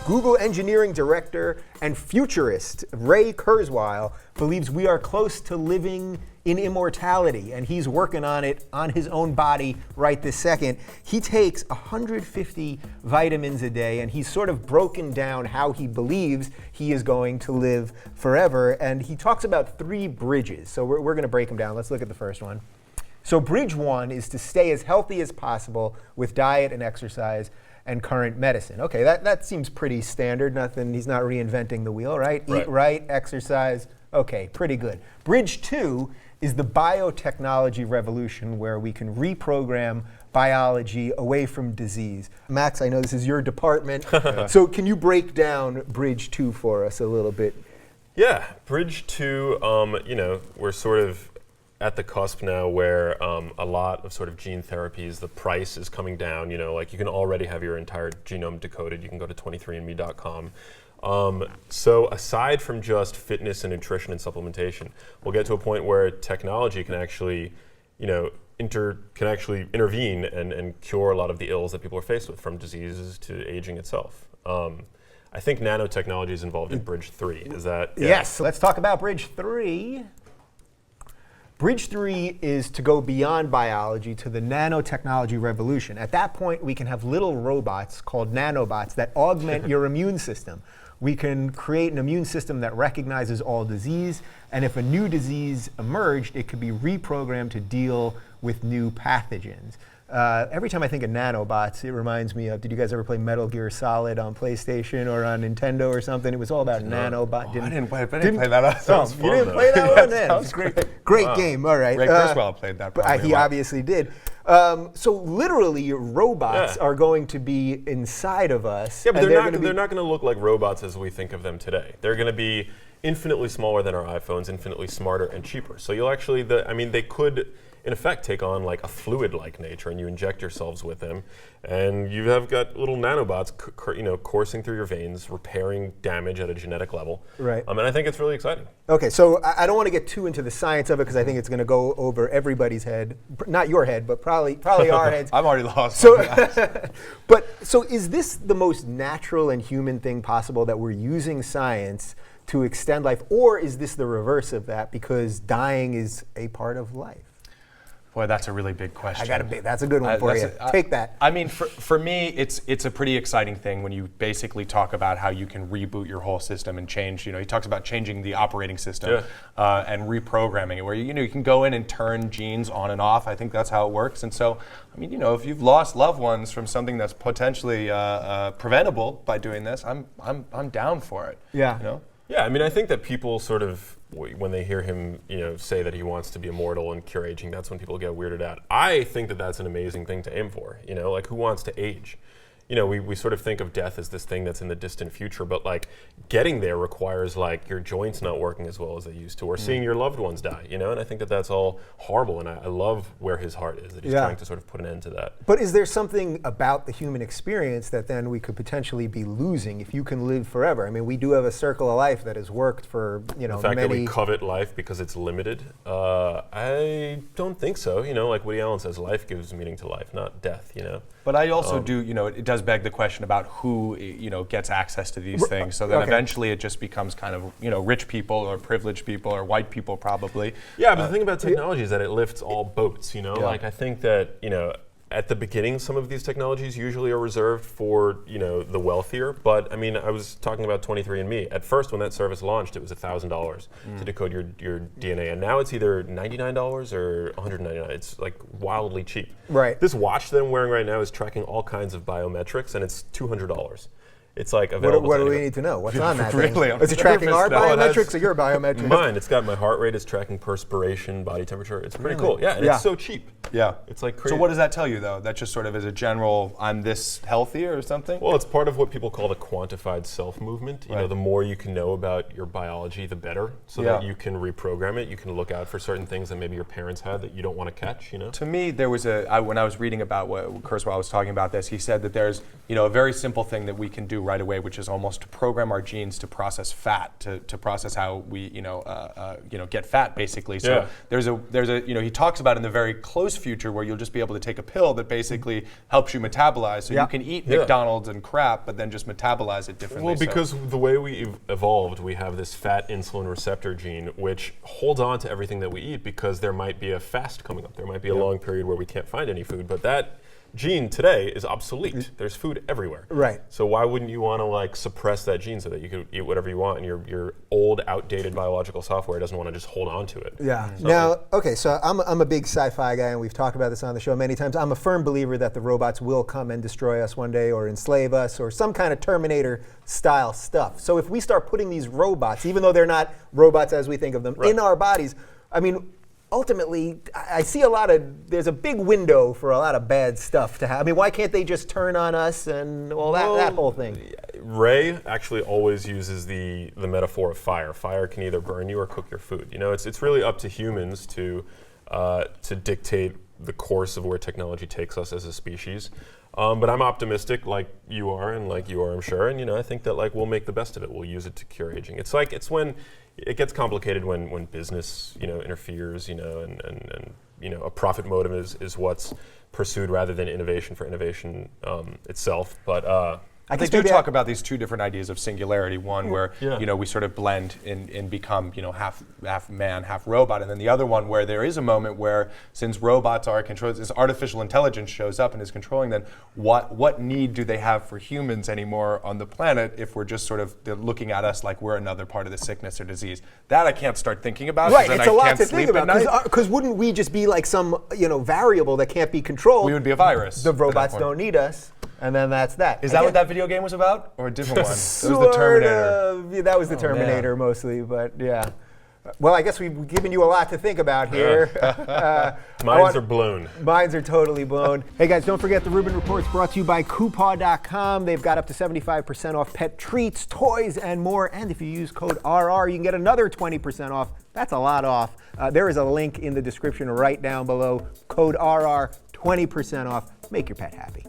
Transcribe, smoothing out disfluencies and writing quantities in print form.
Google engineering director and futurist Ray Kurzweil believes we are close to living in immortality, and he's working on it on his own body right this second. He takes 150 vitamins a day, and he's sort of broken down how he believes he is going to live forever, and he talks about 3 bridges. So we're going to break them down. Let's look at the first one. So bridge 1 is to stay as healthy as possible with diet and exercise and current medicine. Okay, that seems pretty standard. Nothing, he's not reinventing the wheel, right? Eat right, exercise. Okay, pretty good. Bridge 2 is the biotechnology revolution, where we can reprogram biology away from disease. Max, I know this is your department, so can you break down Bridge 2 for us a little bit? Yeah, Bridge 2, we're sort of at the cusp now where a lot of sort of gene therapies, the price is coming down. Like you can already have your entire genome decoded. You can go to 23andme.com. So aside from just fitness and nutrition and supplementation, we'll get to a point where technology can actually, intervene and cure a lot of the ills that people are faced with, from diseases to aging itself. I think nanotechnology is involved in Bridge 3. Is that? Yeah. Yes, let's talk about Bridge 3. Bridge 3 is to go beyond biology to the nanotechnology revolution. At that point, we can have little robots called nanobots that augment your immune system. We can create an immune system that recognizes all disease, and if a new disease emerged, it could be reprogrammed to deal with new pathogens. Every time I think of nanobots, it reminds me of, did you guys ever play Metal Gear Solid on PlayStation or on Nintendo or something? It was all about nanobots. I didn't play that. Oh, you didn't play that one? That was great. Great game, all right. Ray Kurzweil played that probably He obviously did. So literally, robots are going to be inside of us. Yeah, but they're not going to look like robots as we think of them today. They're going to be infinitely smaller than our iPhones, infinitely smarter and cheaper. So you'll actually, they could, in effect, take on like a fluid-like nature, and you inject yourselves with them, and you have got little nanobots, coursing through your veins, repairing damage at a genetic level. Right. And I think it's really exciting. Okay, so I don't want to get too into the science of it, because I think it's going to go over everybody's head, not your head, but probably our heads. I'm already lost. So, so is this the most natural and human thing possible, that we're using science to extend life, or is this the reverse of that, because dying is a part of life? Boy, that's a really big question. That's a good one for you. Take that. I mean, for me, it's a pretty exciting thing when you basically talk about how you can reboot your whole system and change. He talks about changing the operating system and reprogramming it, where you can go in and turn genes on and off. I think that's how it works. And so, I mean, if you've lost loved ones from something that's potentially preventable by doing this, I'm down for it. Yeah. Yeah, I mean, I think that people sort of, when they hear him, say that he wants to be immortal and cure aging, that's when people get weirded out. I think that that's an amazing thing to aim for. Like, who wants to age? We sort of think of death as this thing that's in the distant future, but like getting there requires like your joints not working as well as they used to, or seeing your loved ones die, and I think that that's all horrible, and I love where his heart is, that he's trying to sort of put an end to that. But is there something about the human experience that then we could potentially be losing if you can live forever? I mean, we do have a circle of life that has worked for, the fact that we covet life because it's limited, I don't think so. Like Woody Allen says, life gives meaning to life, not death, But I also do, it does beg the question about who, gets access to these things. So then eventually it just becomes kind of, rich people or privileged people or white people probably. Yeah, but the thing about technology is that it lifts all boats, Like I think that, at the beginning, some of these technologies usually are reserved for, the wealthier. But I mean, I was talking about 23andMe. At first, when that service launched, it was $1,000 to decode your DNA, and now it's either $99 or $199. It's like wildly cheap. Right. This watch that I'm wearing right now is tracking all kinds of biometrics, and it's $200. It's like available. What do we need to know? What's on that really? thing? Is it tracking our biometrics or your biometrics? Mine. It's got my heart rate. It's tracking perspiration, body temperature. It's pretty cool. Yeah, and it's so cheap. Yeah. It's like crazy. So what does that tell you, though? That just sort of is a general, I'm this healthy or something? Well, it's part of what people call the quantified self movement. The more you can know about your biology, the better, so that you can reprogram it. You can look out for certain things that maybe your parents had that you don't want to catch, To me, there was when I was reading about what Kurzweil was talking about this, he said that there's, a very simple thing that we can do right away, which is almost to program our genes to process fat, to process how we get fat basically. So there's a he talks about in the very close future where you'll just be able to take a pill that basically helps you metabolize. So you can eat McDonald's and crap, but then just metabolize it differently. Well, because the way we evolved, we have this fat insulin receptor gene, which holds on to everything that we eat because there might be a fast coming up. There might be a long period where we can't find any food, but that gene today is obsolete. There's food everywhere. Right. So why wouldn't you want to like suppress that gene so that you could eat whatever you want and your old, outdated biological software doesn't want to just hold on to it? Yeah. Now, okay, so I'm a big sci-fi guy, and we've talked about this on the show many times. I'm a firm believer that the robots will come and destroy us one day, or enslave us, or some kind of Terminator-style stuff. So if we start putting these robots, even though they're not robots as we think of them, in our bodies, I mean, ultimately, I see there's a big window for a lot of bad stuff to happen. I mean, why can't they just turn on us and all that whole thing? Ray actually always uses the metaphor of fire. Fire can either burn you or cook your food. You know, it's really up to humans to dictate the course of where technology takes us as a species. But I'm optimistic, like you are, and like you are, I'm sure. And I think that like we'll make the best of it. We'll use it to cure aging. It's when it gets complicated when business interferes, and a profit motive is what's pursued rather than innovation for innovation itself. But they do talk about these two different ideas of singularity. One where we sort of blend and become half man, half robot, and then the other one where there is a moment where, since robots are controlled, this artificial intelligence shows up and is controlling them. What need do they have for humans anymore on the planet if we're just sort of looking at us like we're another part of the sickness or disease? That I can't start thinking about. Right, then it's a I lot can't to sleep think at about. night. Because wouldn't we just be like some variable that can't be controlled? We would be a virus. The robots don't need us. And then that's that. Is that what that video game was about? Or a different one? It was the Terminator. Yeah, that was the Terminator mostly, but yeah. Well, I guess we've given you a lot to think about here. Minds are blown. Minds are totally blown. Hey guys, don't forget the Rubin Report's brought to you by Coupaw.com. They've got up to 75% off pet treats, toys, and more. And if you use code RR, you can get another 20% off. That's a lot off. There is a link in the description right down below. Code RR, 20% off. Make your pet happy.